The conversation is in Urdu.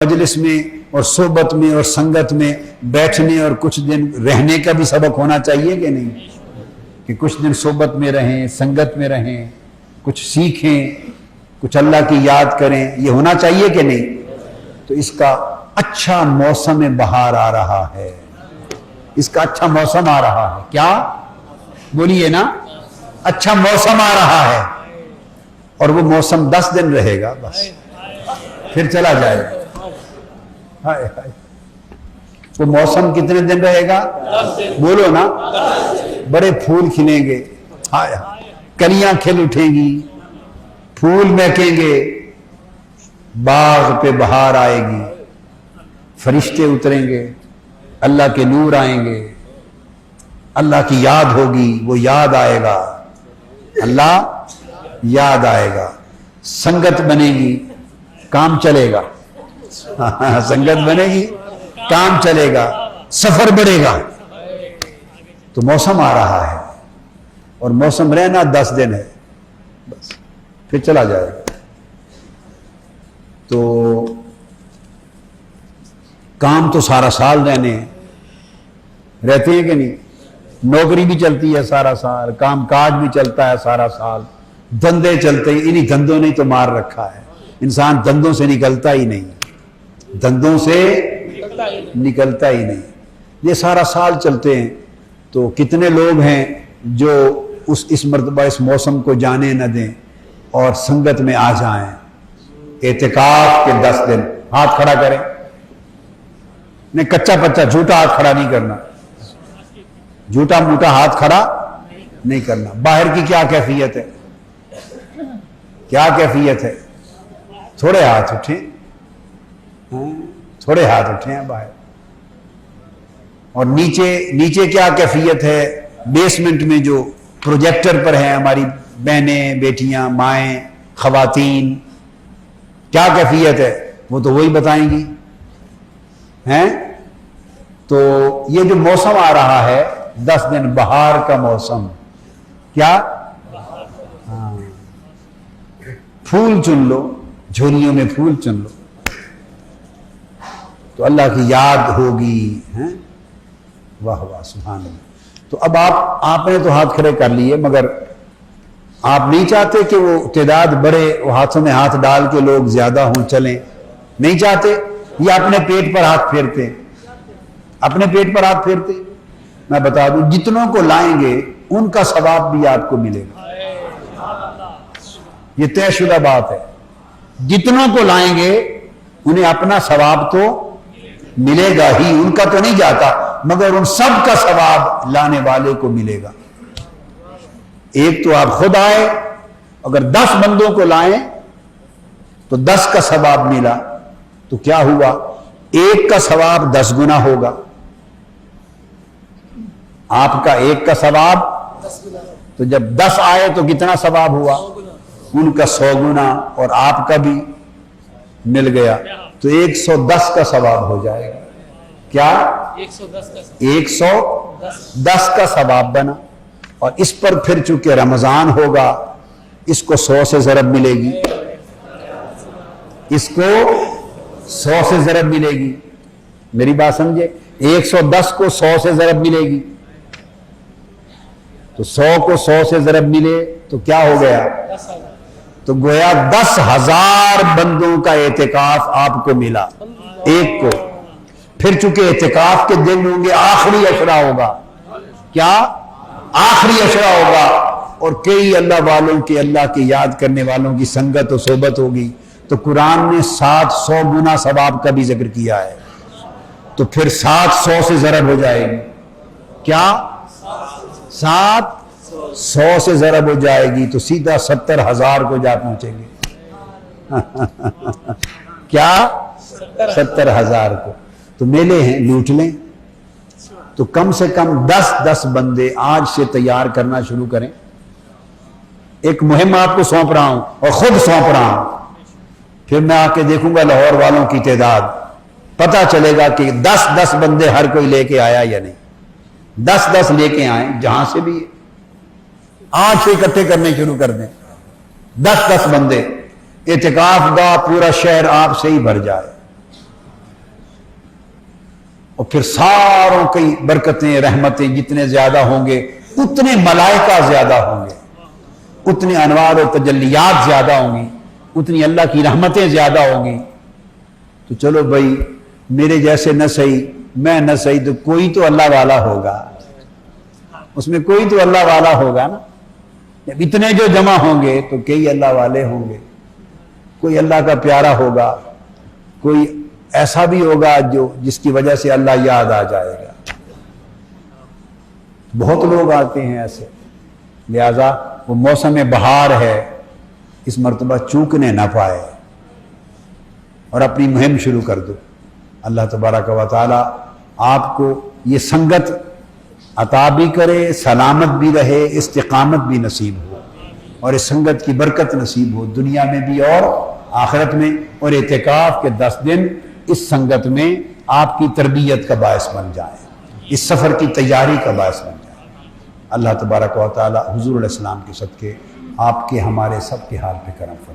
مجلس میں اور صحبت میں اور سنگت میں بیٹھنے اور کچھ دن رہنے کا بھی سبق ہونا چاہیے کہ نہیں؟ کہ کچھ دن صحبت میں رہیں، سنگت میں رہیں، کچھ سیکھیں، کچھ اللہ کی یاد کریں، یہ ہونا چاہیے کہ نہیں؟ تو اس کا اچھا موسم بہار آ رہا ہے، اس کا اچھا موسم آ رہا ہے۔ کیا بولیے نا؟ اچھا موسم آ رہا ہے، اور وہ موسم 10 دن رہے گا بس، پھر چلا جائے گا۔ ہائے ہائے، وہ موسم کتنے دن رہے گا؟ بولو نا۔ بڑے پھول کھلیں گے، ہائے ہائے، کلیاں کھل اٹھیں گی، پھول مہکیں گے، باغ پہ بہار آئے گی، فرشتے اتریں گے، اللہ کے نور آئیں گے، اللہ کی یاد ہوگی، وہ یاد آئے گا، اللہ یاد آئے گا، سنگت بنے گی، کام چلے گا۔ سنگت بنے گی، کام چلے گا، سفر بڑھے گا۔ تو موسم آ رہا ہے، اور موسم رہنا 10 دن ہے بس، پھر چلا جائے گا۔ تو کام تو سارا سال رہنے ہیں، رہتے ہیں کہ نہیں؟ نوکری بھی چلتی ہے سارا سال، کام کاج بھی چلتا ہے سارا سال، دھندے چلتے ہیں، انہی دھندوں نے تو مار رکھا ہے۔ انسان دھندوں سے نکلتا ہی نہیں، دھندوں سے نکلتا ہی نہیں، یہ سارا سال چلتے ہیں۔ تو کتنے لوگ ہیں جو اس مرتبہ اس موسم کو جانے نہ دیں اور سنگت میں آ جائیں۔ اعتکاف کے 10 دن، ہاتھ کھڑا کریں، نہیں کچا پچا جھوٹا ہاتھ کھڑا نہیں کرنا، جھوٹا موٹا ہاتھ کھڑا نہیں کرنا۔ باہر کی کیا کیفیت ہے؟ کیا کیفیت ہے؟ تھوڑے ہاتھ اٹھیں، تھوڑے ہاتھ اٹھیں باہر۔ اور نیچے کیا کیفیت ہے؟ بیسمنٹ میں جو پروجیکٹر پر ہیں ہماری بہنیں، بیٹیاں، مائیں، خواتین، کیا کیفیت ہے؟ وہ تو وہی بتائیں گی ہیں۔ تو یہ جو موسم آ رہا ہے 10 دن، بہار کا موسم، کیا؟ ہاں، پھول چن لو، جھولیوں میں پھول چن لو، تو اللہ کی یاد ہوگی۔ ہیں، واہ واہ، سبحان اللہ۔ تو اب آپ نے تو ہاتھ کھڑے کر لیے، مگر آپ نہیں چاہتے کہ وہ تعداد بڑھے، وہ ہاتھوں میں ہاتھ ڈال کے لوگ زیادہ ہوں، چلیں؟ نہیں چاہتے؟ یا اپنے پیٹ پر ہاتھ پھیرتے؟ اپنے پیٹ پر ہاتھ پھیرتے؟ میں بتا دوں، جتنوں کو لائیں گے ان کا ثواب بھی آپ کو ملے گا، یہ طے شدہ بات ہے۔ جتنوں کو لائیں گے انہیں اپنا ثواب تو ملے گا ہی، ان کا تو نہیں جاتا، مگر ان سب کا ثواب لانے والے کو ملے گا۔ ایک تو آپ خود آئے، اگر 10 بندوں کو لائیں تو 10 کا ثواب ملا، تو کیا ہوا؟ ایک کا ثواب 10 گنا ہوگا۔ آپ کا ایک کا ثواب، تو جب 10 آئے تو کتنا ثواب ہوا؟ ان کا 100 گنا، اور آپ کا بھی مل گیا، تو 110 کا ثواب ہو جائے گا۔ کیا؟ 110 کا ثواب بنا۔ اور اس پر پھر چونکہ رمضان ہوگا، اس کو 100 سے ضرب ملے گی، اس کو 100 سے ضرب ملے گی۔ میری بات سمجھے؟ 110 کو 100 سے ضرب ملے گی، تو 100 کو 100 سے ضرب ملے تو کیا ہو گیا؟ تو گویا 10,000 بندوں کا اعتکاف آپ کو ملا، ایک کو۔ پھر چونکہ اعتکاف کے دن ہوں گے، آخری عشرہ ہوگا، کیا؟ آخری عشرہ ہوگا، اور کئی اللہ والوں کے، اللہ کی یاد کرنے والوں کی سنگت و صحبت ہوگی، تو قرآن نے 700 گنا ثواب کا بھی ذکر کیا ہے، تو پھر 700 سے ضرب ہو جائے گی۔ کیا؟ 700 سے ضرب ہو جائے گی تو سیدھا 70,000 کو جا پہنچیں گے۔ کیا؟ 70,000 کو۔ تو میلے ہیں، لوٹ لیں۔ تو کم سے کم 10 بندے آج سے تیار کرنا شروع کریں۔ ایک مہم آپ کو سونپ رہا ہوں، اور خود سونپ رہا ہوں، پھر میں آ کے دیکھوں گا لاہور والوں کی تعداد، پتہ چلے گا کہ 10 بندے ہر کوئی لے کے آیا یا نہیں۔ 10 لے کے آئیں، جہاں سے بھی آج سے اکٹھے کرنے شروع کر دیں۔ 10 بندے، اعتکاف گاہ پورا شہر آپ سے ہی بھر جائے، اور پھر ساروں کی برکتیں رحمتیں جتنے زیادہ ہوں گے اتنے ملائکہ زیادہ ہوں گے، اتنے انوار و تجلیات زیادہ ہوں گی، اتنی اللہ کی رحمتیں زیادہ ہوں گی۔ تو چلو بھائی میرے جیسے نہ صحیح، میں نہ صحیح، تو کوئی تو اللہ والا ہوگا، اس میں کوئی تو اللہ والا ہوگا نا۔ جب اتنے جو جمع ہوں گے تو کئی اللہ والے ہوں گے، کوئی اللہ کا پیارا ہوگا، کوئی ایسا بھی ہوگا جس کی وجہ سے اللہ یاد آ جائے گا۔ بہت لوگ آتے ہیں ایسے، لہذا وہ موسم بہار ہے، اس مرتبہ چوکنے نہ پائے اور اپنی مہم شروع کر دو۔ اللہ تبارک و تعالی آپ کو یہ سنگت عطا بھی کرے، سلامت بھی رہے، استقامت بھی نصیب ہو، اور اس سنگت کی برکت نصیب ہو دنیا میں بھی اور آخرت میں، اور اعتکاف کے 10 دن اس سنگت میں آپ کی تربیت کا باعث بن جائے، اس سفر کی تیاری کا باعث بن جائے۔ اللہ تبارک و تعالی حضور علیہ السلام کے صدقے آپ کے ہمارے سب کے حال پہ کرم فرمائے۔